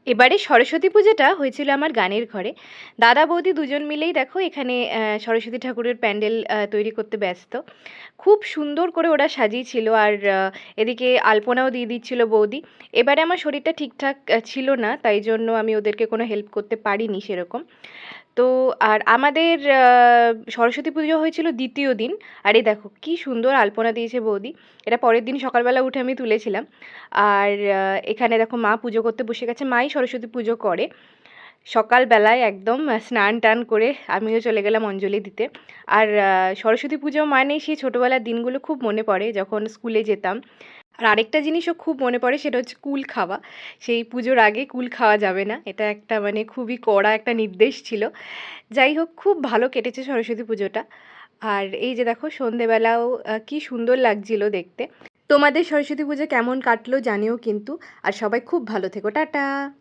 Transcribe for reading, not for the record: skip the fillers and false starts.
এবারে সরস্বতী পুজোটা হয়েছিল আমার গানের ঘরে। দাদা বৌদি দুজন মিলেই দেখো এখানে সরস্বতী ঠাকুরের প্যান্ডেল তৈরি করতে ব্যস্ত। খুব সুন্দর করে ওরা সাজিয়েছিল আর এদিকে আলপনাও দিয়ে দিচ্ছিল বৌদি। এবারে আমার শরীরটা ঠিকঠাক ছিল না, তাই জন্য আমি ওদেরকে কোনো হেল্প করতে পারিনি সেরকম। তো আর আমাদের সরস্বতী পুজো হয়েছিল দ্বিতীয় দিন। আর এই দেখো কি সুন্দর আলপনা দিয়েছে বৌদি। এটা পরের দিন সকালবেলা উঠে আমি তুলেছিলাম। আর এখানে দেখো মা পুজো করতে বসে গেছে, মাই সরস্বতী পুজো করে। সকালবেলায় একদম স্নান টান করে আমিও চলে গেলাম অঞ্জলি দিতে। আর সরস্বতী পুজো মানে সেই ছোটোবেলার দিনগুলো খুব মনে পড়ে যখন স্কুলে যেতাম। আর আরেকটা জিনিসও খুব মনে পড়ে, সেটা হচ্ছে কুল খাওয়া। সেই পুজোর আগে কুল খাওয়া যাবে না, এটা একটা মানে খুবই কড়া একটা নির্দেশ ছিল। যাই হোক, খুব ভালো কেটেছে সরস্বতী পুজোটা। আর এই যে দেখো সন্ধেবেলাও কি সুন্দর লাগছিল দেখতে। তোমাদের সরস্বতী পুজো কেমন কাটলো জানিও কিন্তু। আর সবাই খুব ভালো থেকো, টাটা।